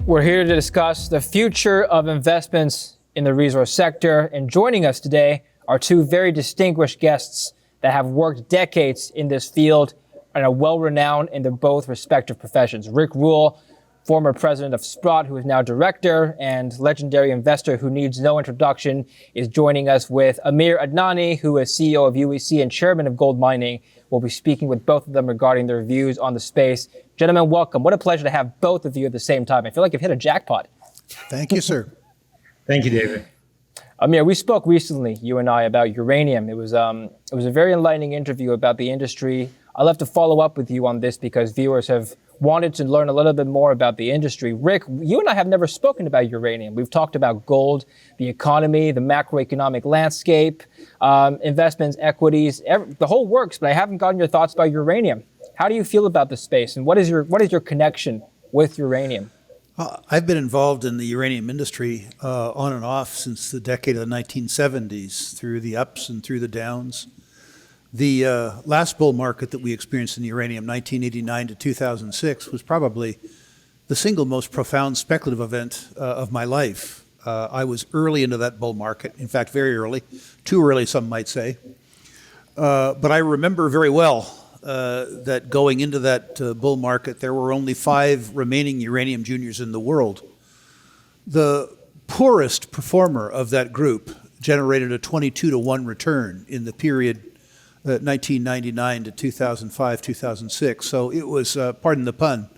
We're here to discuss the future of investments in the resource sector. And joining us today are two very distinguished guests that have worked decades in this field and are well-renowned in their both respective professions. Rick Rule, former president of Sprott, who is now director, and legendary investor who needs no introduction, is joining us with Amir Adnani, who is CEO of UEC and chairman of GoldMining. We'll be speaking with both of them regarding their views on the space. Gentlemen, welcome. What a pleasure to have both of you at the same time. I feel like you've hit a jackpot. Thank you, sir. Thank you, David. Amir, we spoke recently, you and I, about uranium. It was a very enlightening interview about the industry. I'll have to follow up with you on this because viewers have wanted to learn a little bit more about the industry. Rick, you and I have never spoken about uranium. We've talked about gold, the economy, the macroeconomic landscape, investments, equities, the whole works, but I haven't gotten your thoughts about uranium. How do you feel about the space, and what is your connection with uranium? I've been involved in the uranium industry on and off since the decade of the 1970s, through the ups and through the downs. The last bull market that we experienced in uranium, 1989 to 2006, was probably the single most profound speculative event of my life. I was early into that bull market, in fact, very early, too early, some might say. But I remember very well that going into that bull market, there were only 5 remaining uranium juniors in the world. The poorest performer of that group generated a 22-to-1 return in the period 1999 to 2005, 2006. So it was, pardon the pun,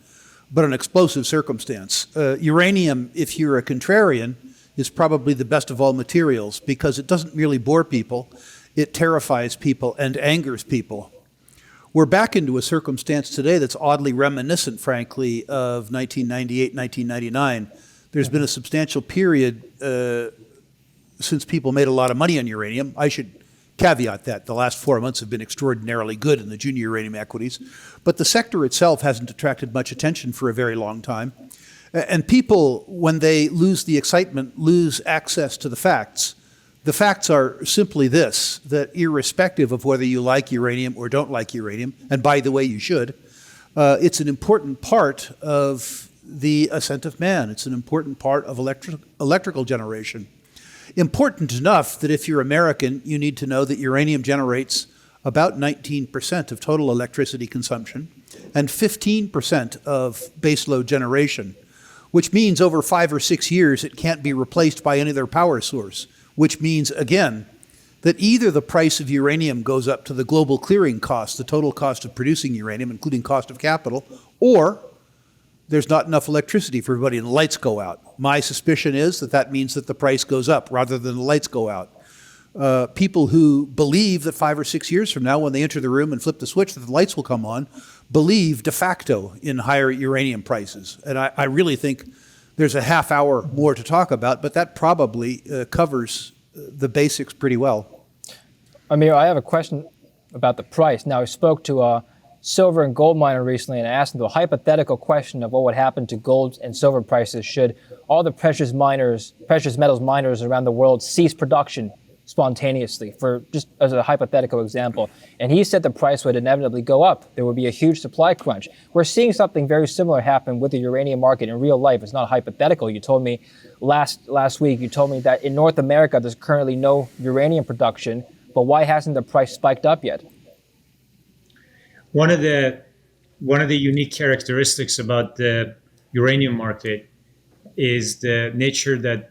but an explosive circumstance. Uranium, if you're a contrarian, is probably the best of all materials because it doesn't merely bore people, it terrifies people and angers people. We're back into a circumstance today that's oddly reminiscent, frankly, of 1998, 1999. There's been a substantial period since people made a lot of money on uranium. I should caveat that. The last 4 months have been extraordinarily good in the junior uranium equities. But the sector itself hasn't attracted much attention for a very long time. And people, when they lose the excitement, lose access to the facts. The facts are simply this, that irrespective of whether you like uranium or don't like uranium, and by the way, you should, it's an important part of the ascent of man. It's an important part of electrical generation. Important enough that if you're American, you need to know that uranium generates about 19% of total electricity consumption and 15% of baseload generation, which means over 5 or 6 years it can't be replaced by any other power source, which means, again, that either the price of uranium goes up to the global clearing cost, the total cost of producing uranium, including cost of capital, or there's not enough electricity for everybody and the lights go out. My suspicion is that that means that the price goes up rather than the lights go out. People who believe that 5 or 6 years from now, when they enter the room and flip the switch, that the lights will come on, believe de facto in higher uranium prices. And I really think there's a half hour more to talk about, but that probably covers the basics pretty well. Amir, I have a question about the price. Now, I spoke to a silver and gold miner recently and asked them the hypothetical question of what would happen to gold and silver prices should all the precious metals miners around the world cease production spontaneously, for just as a hypothetical example. And he said the price would inevitably go up. There would be a huge supply crunch. We're seeing something very similar happen with the uranium market in real life. It's not hypothetical. You told me last week, you told me that in North America, there's currently no uranium production, but why hasn't the price spiked up yet? One of the unique characteristics about the uranium market is the nature that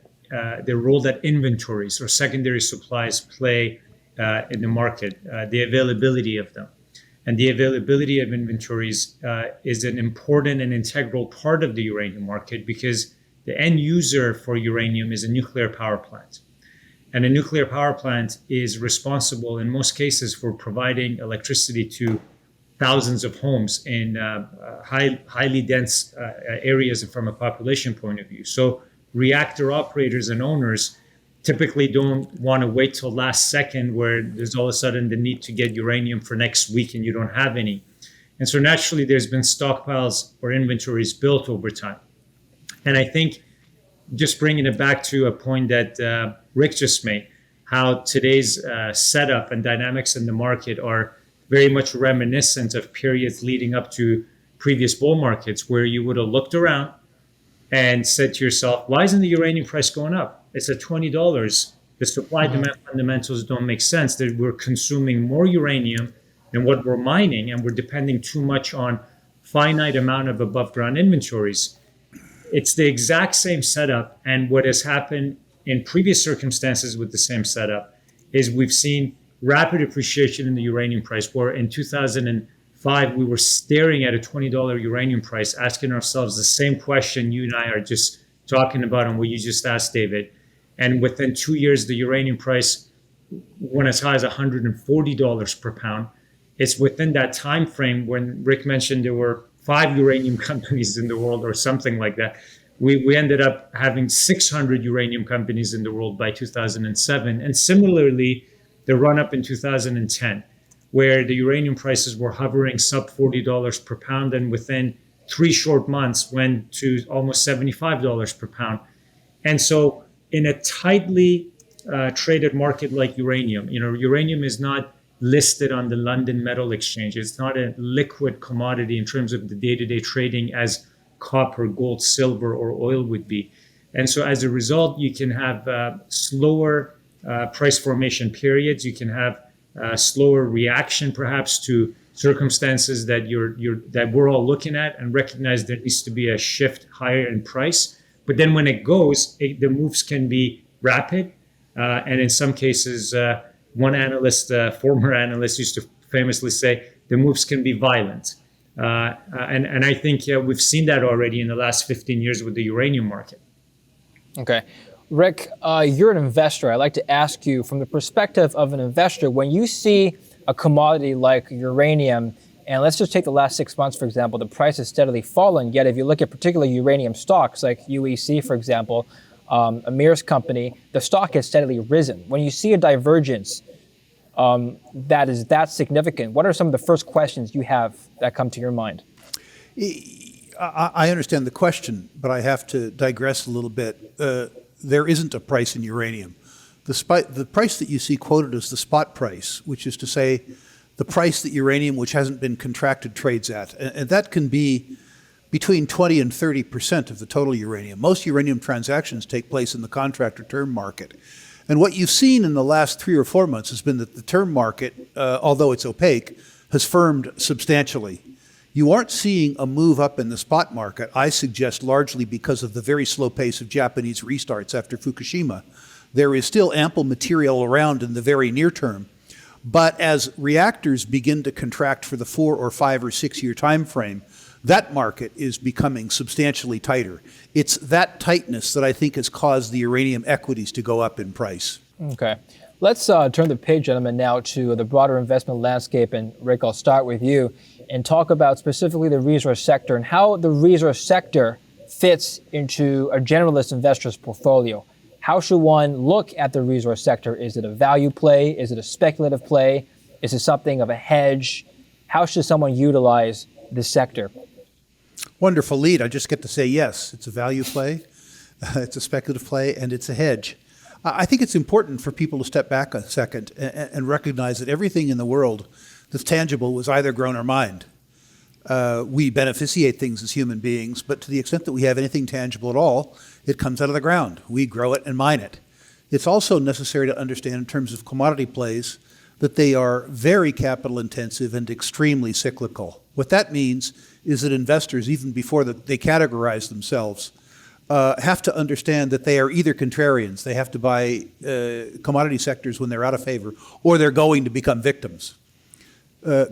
the role that inventories or secondary supplies play in the market, the availability of them. And the availability of inventories is an important and integral part of the uranium market because the end user for uranium is a nuclear power plant. And a nuclear power plant is responsible in most cases for providing electricity to thousands of homes in highly dense areas from a population point of view. So reactor operators and owners typically don't want to wait till last second where there's all of a sudden the need to get uranium for next week and you don't have any. And so naturally there's been stockpiles or inventories built over time. And I think just bringing it back to a point that Rick just made, how today's setup and dynamics in the market are very much reminiscent of periods leading up to previous bull markets where you would have looked around and said to yourself, why isn't the uranium price going up? It's at $20. The supply demand fundamentals don't make sense, that we're consuming more uranium than what we're mining, and we're depending too much on finite amount of above ground inventories. It's the exact same setup. And what has happened in previous circumstances with the same setup is we've seen rapid appreciation in the uranium price, where in 2005, we were staring at a $20 uranium price, asking ourselves the same question you and I are just talking about and what you just asked, David. And within 2 years, the uranium price went as high as $140 per pound. It's within that time frame when Rick mentioned there were 5 uranium companies in the world or something like that. We ended up having 600 uranium companies in the world by 2007. And similarly, the run up in 2010, where the uranium prices were hovering sub $40 per pound, and within 3 short months went to almost $75 per pound. And so in a tightly traded market like uranium, uranium is not listed on the London Metal Exchange. It's not a liquid commodity in terms of the day-to-day trading as copper, gold, silver, or oil would be. And so as a result, you can have slower price formation periods. You can have slower reaction perhaps to circumstances that that we're all looking at, and recognize there needs to be a shift higher in price. But then when it goes, the moves can be rapid. And in some cases, one analyst, former analyst, used to famously say, the moves can be violent. And I think we've seen that already in the last 15 years with the uranium market. Okay. Rick, you're an investor. I'd like to ask you, from the perspective of an investor, when you see a commodity like uranium, and let's just take the last 6 months, for example, the price has steadily fallen. Yet if you look at particular uranium stocks like UEC, for example, Amir's company, the stock has steadily risen. When you see a divergence that is that significant, what are some of the first questions you have that come to your mind? I understand the question, but I have to digress a little bit. There isn't a price in uranium. The price that you see quoted is the spot price, which is to say the price that uranium, which hasn't been contracted, trades at. And that can be between 20 and 30% of the total uranium. Most uranium transactions take place in the contract or term market. And what you've seen in the last 3 or 4 months has been that the term market, although it's opaque, has firmed substantially. You aren't seeing a move up in the spot market, I suggest largely because of the very slow pace of Japanese restarts after Fukushima. There is still ample material around in the very near term. But as reactors begin to contract for the 4 or 5 or 6 year time frame, that market is becoming substantially tighter. It's that tightness that I think has caused the uranium equities to go up in price. Okay. Let's turn the page, gentlemen, now to the broader investment landscape. And Rick, I'll start with you and talk about specifically the resource sector and how the resource sector fits into a generalist investor's portfolio. How should one look at the resource sector? Is it a value play? Is it a speculative play? Is it something of a hedge? How should someone utilize this sector? Wonderful lead. I just get to say yes. It's a value play, it's a speculative play, and it's a hedge. I think it's important for people to step back a second and recognize that everything in the world that's tangible was either grown or mined. We beneficiate things as human beings, but to the extent that we have anything tangible at all, it comes out of the ground. We grow it and mine it. It's also necessary to understand in terms of commodity plays that they are very capital intensive and extremely cyclical. What that means is that investors, even before they categorize themselves, have to understand that they are either contrarians, they have to buy commodity sectors when they're out of favor, or they're going to become victims.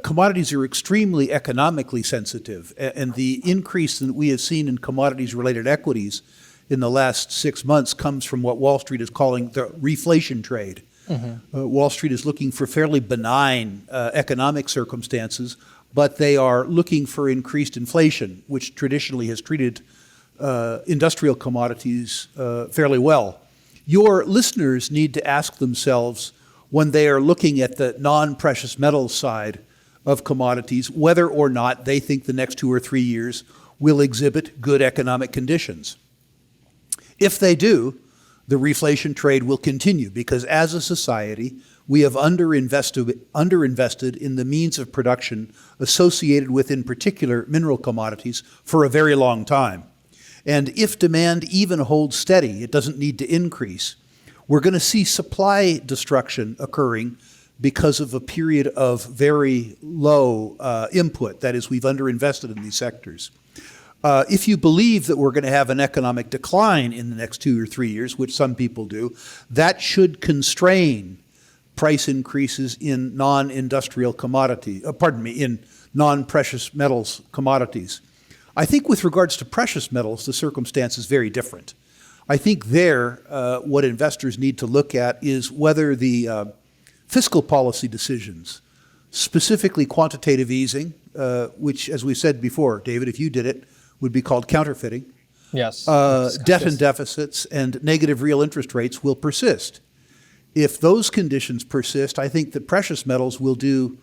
Commodities are extremely economically sensitive, and the increase that we have seen in commodities-related equities in the last 6 months comes from what Wall Street is calling the reflation trade. Wall Street is looking for fairly benign economic circumstances, but they are looking for increased inflation, which traditionally has treated industrial commodities fairly well. Your listeners need to ask themselves, when they are looking at the non-precious metals side of commodities, whether or not they think the next 2 or 3 years will exhibit good economic conditions. If they do, the reflation trade will continue, because as a society, we have underinvested in the means of production associated with, in particular, mineral commodities for a very long time. And if demand even holds steady, it doesn't need to increase, we're going to see supply destruction occurring because of a period of very low input. That is, we've underinvested in these sectors. If you believe that we're going to have an economic decline in the next 2 or 3 years, which some people do, that should constrain price increases in non-industrial commodity, in non-precious metals commodities. I think with regards to precious metals, the circumstance is very different. I think what investors need to look at is whether the fiscal policy decisions, specifically quantitative easing, which, as we said before, David, if you did it, would be called counterfeiting. Yes. Debt and deficits and negative real interest rates will persist. If those conditions persist, I think that precious metals will do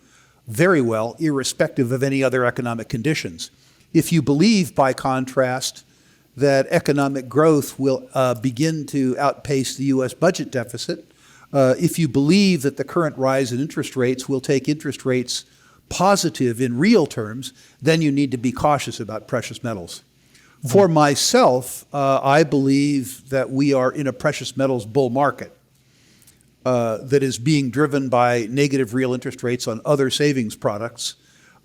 very well, irrespective of any other economic conditions. If you believe, by contrast, that economic growth will begin to outpace the U.S. budget deficit, if you believe that the current rise in interest rates will take interest rates positive in real terms, then you need to be cautious about precious metals. Mm-hmm. For myself, I believe that we are in a precious metals bull market that is being driven by negative real interest rates on other savings products.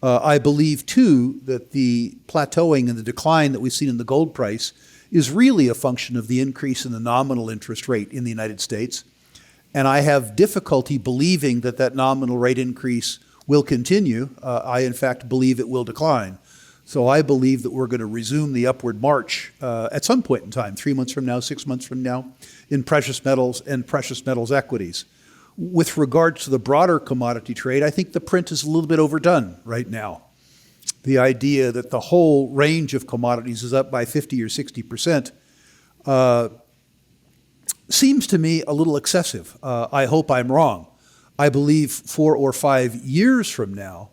I believe, too, that the plateauing and the decline that we've seen in the gold price is really a function of the increase in the nominal interest rate in the United States. And I have difficulty believing that that nominal rate increase will continue. I, in fact, believe it will decline. So I believe that we're going to resume the upward march at some point in time, 3 months from now, 6 months from now, in precious metals and precious metals equities. With regard to the broader commodity trade, I think the print is a little bit overdone right now. The idea that the whole range of commodities is up by 50 or 60% seems to me a little excessive. I hope I'm wrong. I believe 4 or 5 years from now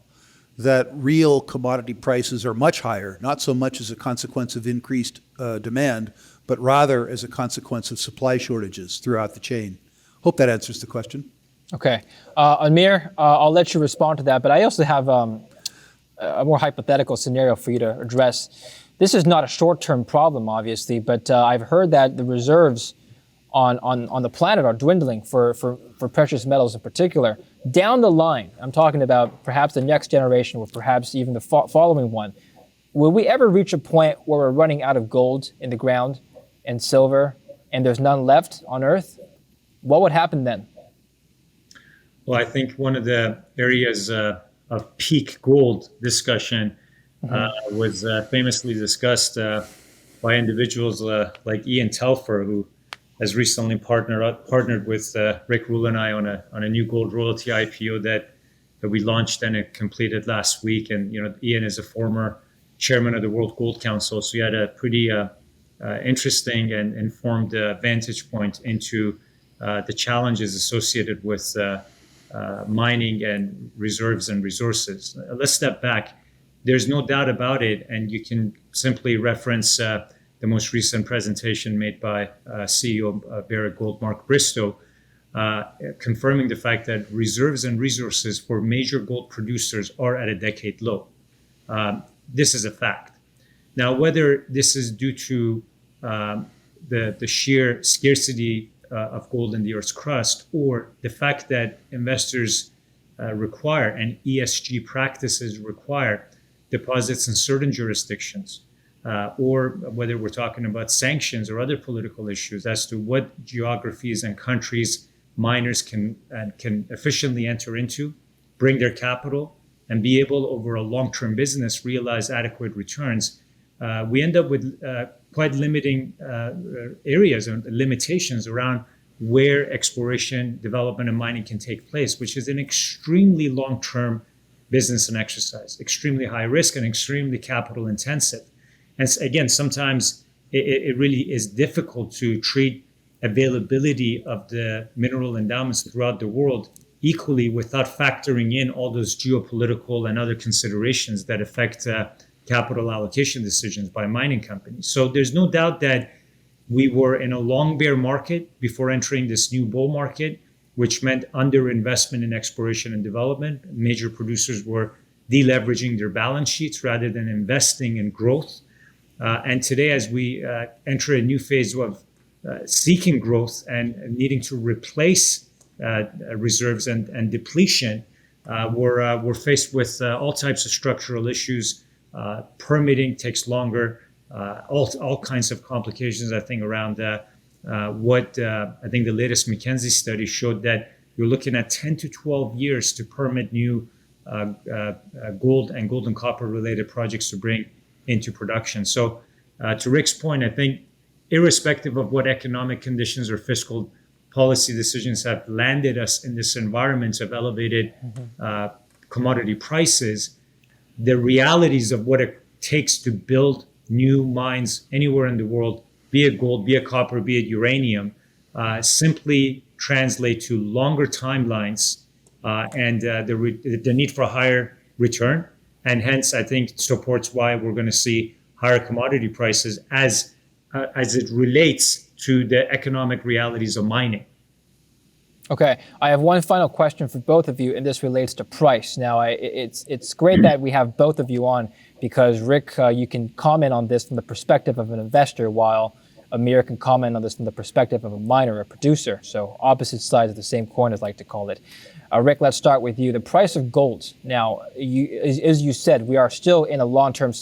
that real commodity prices are much higher, not so much as a consequence of increased demand, but rather as a consequence of supply shortages throughout the chain. Hope that answers the question. Okay. Amir, I'll let you respond to that, but I also have a more hypothetical scenario for you to address. This is not a short-term problem, obviously, but I've heard that the reserves on the planet are dwindling for precious metals in particular. Down the line, I'm talking about perhaps the next generation or perhaps even the following one, will we ever reach a point where we're running out of gold in the ground and silver and there's none left on Earth? What would happen then? Well, I think one of the areas of peak gold discussion was famously discussed by individuals like Ian Telfer, who has recently partnered with Rick Rule and I on a new gold royalty IPO that we launched and it completed last week. And Ian is a former chairman of the World Gold Council, so he had a pretty interesting and informed vantage point into the challenges associated with mining and reserves and resources. Let's step back. There's no doubt about it, and you can simply reference the most recent presentation made by CEO of Barrick Gold, Mark Bristow, confirming the fact that reserves and resources for major gold producers are at a decade low. This is a fact. Now, whether this is due to the sheer scarcity of gold in the Earth's crust, or the fact that investors require and ESG practices require deposits in certain jurisdictions, or whether we're talking about sanctions or other political issues as to what geographies and countries miners can efficiently enter into, bring their capital, and be able over a long-term business realize adequate returns, we end up with quite limiting areas and limitations around where exploration, development, and mining can take place, which is an extremely long-term business and exercise, extremely high risk and extremely capital intensive. And again, sometimes it really is difficult to treat availability of the mineral endowments throughout the world equally without factoring in all those geopolitical and other considerations that affect capital allocation decisions by mining companies. So there's no doubt that we were in a long bear market before entering this new bull market, which meant underinvestment in exploration and development. Major producers were deleveraging their balance sheets rather than investing in growth. And today, as we enter a new phase of seeking growth and needing to replace reserves and depletion, we're faced with all types of structural issues. Permitting takes longer, all kinds of complications, I think, around what I think the latest McKinsey study showed that you're looking at 10 to 12 years to permit new gold and copper related projects to bring into production. So to Rick's point, I think irrespective of what economic conditions or fiscal policy decisions have landed us in this environment of elevated commodity prices, the realities of what it takes to build new mines anywhere in the world, be it gold, be it copper, be it uranium, simply translate to longer timelines and the need for a higher return. And hence, I think supports why we're going to see higher commodity prices as it relates to the economic realities of mining. Okay, I have one final question for both of you, and this relates to price. Now, it's great that we have both of you on because, Rick, you can comment on this from the perspective of an investor, while Amir can comment on this from the perspective of a miner, a producer. So opposite sides of the same coin, as I like to call it. Rick, let's start with you. The price of gold. Now, as you said, we are still in a long-term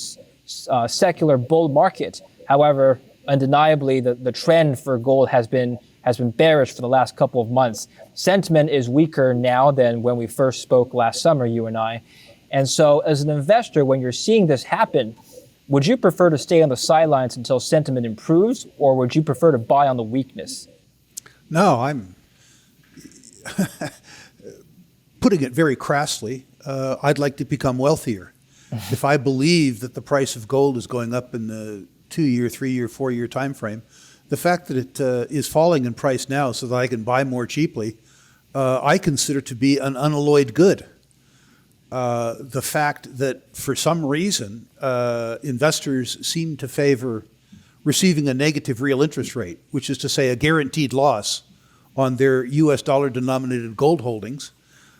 secular bull market. However, undeniably, the trend for gold has been bearish for the last couple of months. Sentiment is weaker now than when we first spoke last summer, you and I. And so as an investor, when you're seeing this happen, would you prefer to stay on the sidelines until sentiment improves, or would you prefer to buy on the weakness? No, I'm putting it very crassly. I'd like to become wealthier. If I believe that the price of gold is going up in the 2-year, 3-year, 4-year time frame, the fact that it is falling in price now so that I can buy more cheaply, I consider to be an unalloyed good. The fact that for some reason investors seem to favor receiving a negative real interest rate, which is to say a guaranteed loss on their U.S. dollar denominated gold holdings,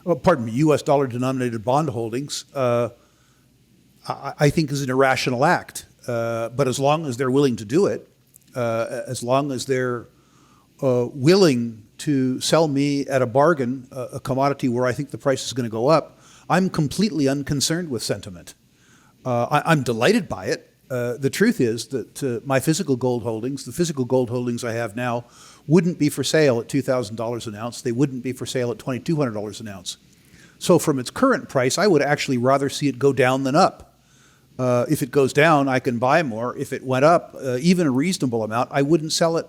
U.S. dollar denominated bond holdings, I think is an irrational act. But as long as they're willing to do it, as long as they're willing to sell me at a bargain a commodity where I think the price is going to go up, I'm completely unconcerned with sentiment. I'm delighted by it. The truth is that my physical gold holdings, the physical gold holdings I have now, wouldn't be for sale at $2,000 an ounce. They wouldn't be for sale at $2,200 an ounce. So from its current price, I would actually rather see it go down than up. If it goes down, I can buy more. If it went up, even a reasonable amount, I wouldn't sell it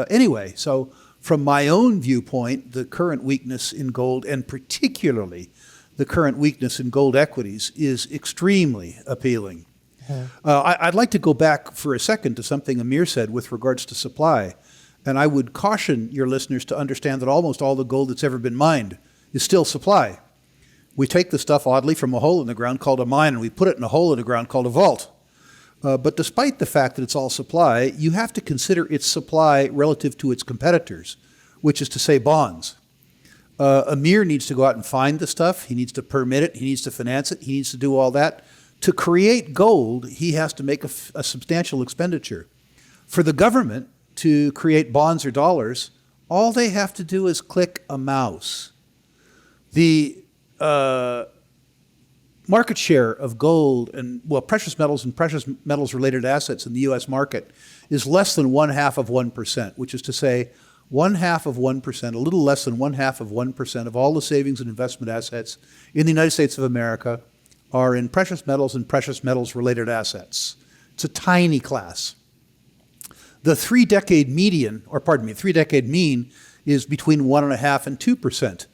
anyway. So from my own viewpoint, the current weakness in gold, and particularly the current weakness in gold equities, is extremely appealing. I'd like to go back for a second to something Amir said with regards to supply. And I would caution your listeners to understand that almost all the gold that's ever been mined is still supply. We take the stuff, oddly, from a hole in the ground called a mine, and we put it in a hole in the ground called a vault. But despite the fact that it's all supply, you have to consider its supply relative to its competitors, which is to say bonds. Amir needs to go out and find the stuff. He needs to permit it. He needs to finance it. He needs to do all that. To create gold, he has to make a substantial expenditure. For the government to create bonds or dollars, all they have to do is click a mouse. The market share of gold and, precious metals and precious metals related assets in the U.S. market is less than 0.5%, which is to say 0.5%, a little less than 0.5% of all the savings and investment assets in the United States of America are in precious metals and precious metals related assets. It's a tiny class. The 3-decade mean is between 1.5% and 2%.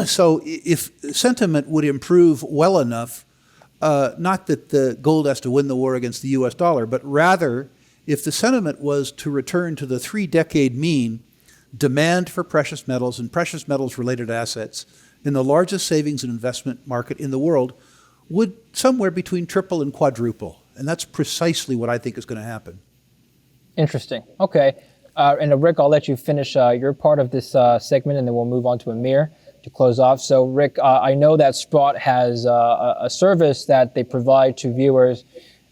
So if sentiment would improve well enough, not that the gold has to win the war against the U.S. dollar, but rather if the sentiment was to return to the 3-decade mean, demand for precious metals and precious metals related assets in the largest savings and investment market in the world would somewhere between triple and quadruple. And that's precisely what I think is going to happen. Interesting. Okay. And Rick, I'll let you finish your part of this segment, and then we'll move on to Amir to close off. So Rick, I know that Sprott has a service that they provide to viewers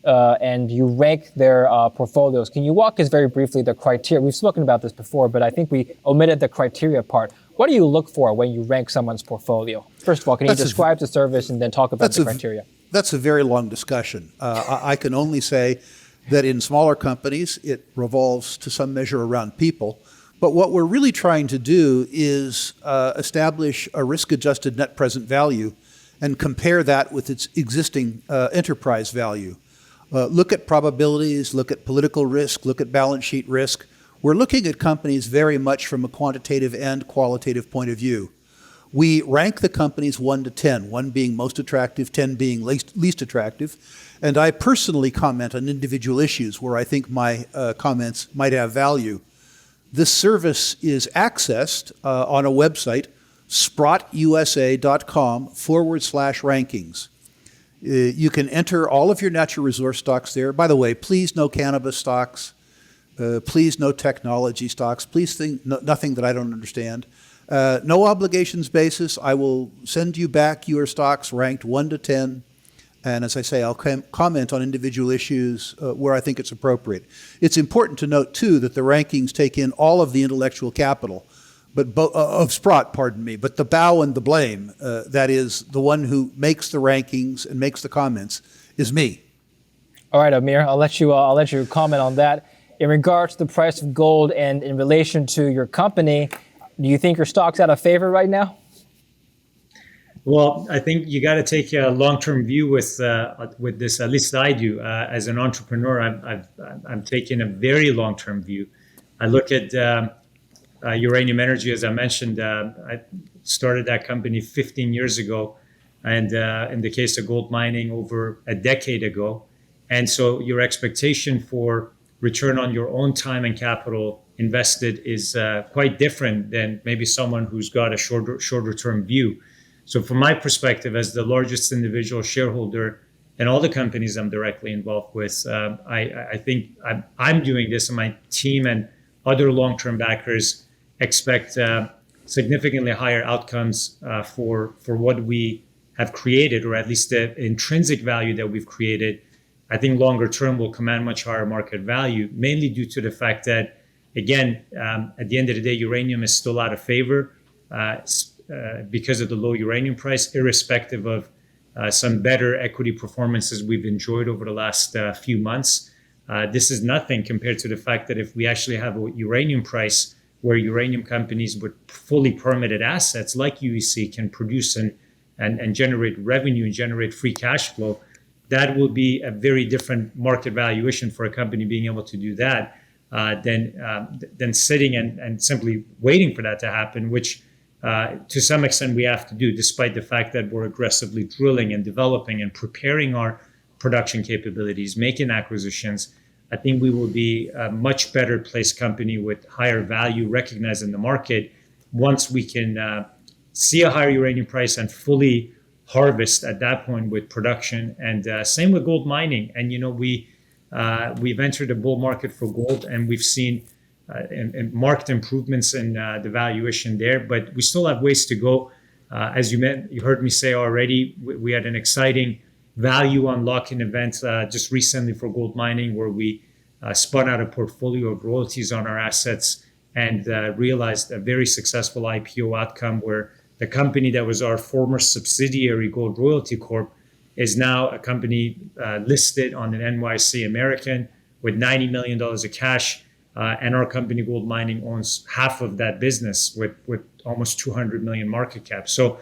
and you rank their portfolios. Can you walk us very briefly the criteria? We've spoken about this before, but I think we omitted the criteria part. What do you look for when you rank someone's portfolio? First of all, can you describe the service and then talk about the criteria? That's a very long discussion. I can only say that in smaller companies, it revolves to some measure around people. But what we're really trying to do is establish a risk-adjusted net present value and compare that with its existing enterprise value. Look at probabilities, look at political risk, look at balance sheet risk. We're looking at companies very much from a quantitative and qualitative point of view. We rank the companies 1 to 10, 1 being most attractive, 10 being least attractive. And I personally comment on individual issues where I think my comments might have value. This service is accessed on a website, sprottusa.com/rankings. You can enter all of your natural resource stocks there. By the way, please no cannabis stocks. Please no technology stocks. Please nothing that I don't understand. No obligations basis. I will send you back your stocks ranked 1 to 10. And as I say, I'll comment on individual issues where I think it's appropriate. It's important to note, too, that the rankings take in all of the intellectual capital of Sprott, but the bow and the blame, that is, the one who makes the rankings and makes the comments, is me. All right, Amir, I'll let you comment on that. In regards to the price of gold and in relation to your company, do you think your stock's out of favor right now? Well, I think you got to take a long-term view with this. At least I do. As an entrepreneur, I'm taking a very long-term view. I look at Uranium Energy, as I mentioned. I started that company 15 years ago, and in the case of gold mining, over a decade ago. And so your expectation for return on your own time and capital invested is quite different than maybe someone who's got a shorter term view. So from my perspective, as the largest individual shareholder in all the companies I'm directly involved with, I think I'm doing this, and my team and other long-term backers expect significantly higher outcomes for what we have created, or at least the intrinsic value that we've created. I think longer term will command much higher market value, mainly due to the fact that, again, at the end of the day, uranium is still out of favor because of the low uranium price, irrespective of some better equity performances we've enjoyed over the last few months. This is nothing compared to the fact that if we actually have a uranium price where uranium companies with fully permitted assets like UEC can produce and generate revenue and generate free cash flow, that will be a very different market valuation for a company being able to do that than sitting and simply waiting for that to happen, which to some extent we have to do, despite the fact that we're aggressively drilling and developing and preparing our production capabilities, making acquisitions. I think we will be a much better placed company with higher value recognized in the market once we can see a higher uranium price and fully harvest at that point with production. And same with gold mining. And we've entered a bull market for gold, and we've seen marked improvements in the valuation there, but we still have ways to go. As you heard me say already, we had an exciting value unlocking event just recently for gold mining, where we spun out a portfolio of royalties on our assets and realized a very successful IPO outcome, where the company that was our former subsidiary, Gold Royalty Corp, is now a company listed on an NYSE American with $90 million of cash. And our company, Gold Mining, owns half of that business with almost 200 million market cap. So,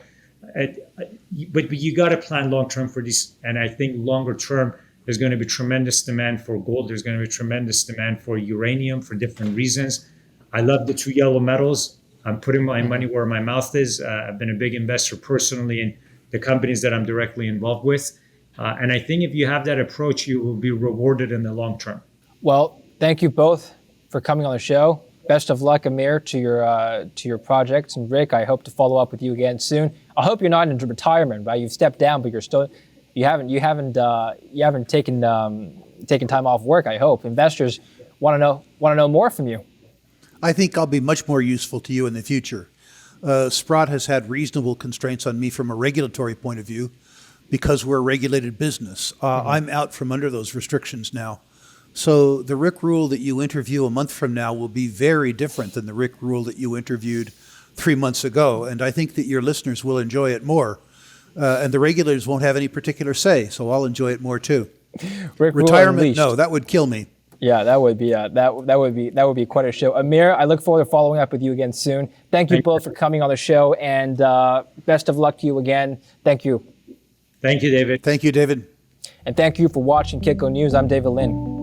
but you got to plan long term for these. And I think longer term, there's going to be tremendous demand for gold. There's going to be tremendous demand for uranium for different reasons. I love the two yellow metals. I'm putting my money where my mouth is. I've been a big investor personally in the companies that I'm directly involved with. And I think if you have that approach, you will be rewarded in the long term. Well, thank you both for coming on the show. Best of luck, Amir, to your projects. And Rick, I hope to follow up with you again soon. I hope you're not into retirement, right? You've stepped down, but you haven't taken time off work. I hope investors want to know more from you. I think I'll be much more useful to you in the future. Sprott has had reasonable constraints on me from a regulatory point of view, because we're a regulated business. I'm out from under those restrictions now. So the Rick Rule that you interview a month from now will be very different than the Rick Rule that you interviewed 3 months ago. And I think that your listeners will enjoy it more. And the regulators won't have any particular say, so I'll enjoy it more too. Rick Rule Retirement, unleashed. no, that would kill me. Yeah, that would be quite a show. Amir, I look forward to following up with you again soon. Thank you both for coming on the show, and best of luck to you again. Thank you. Thank you, David. Thank you, David. And thank you for watching Kitco News. I'm David Lin.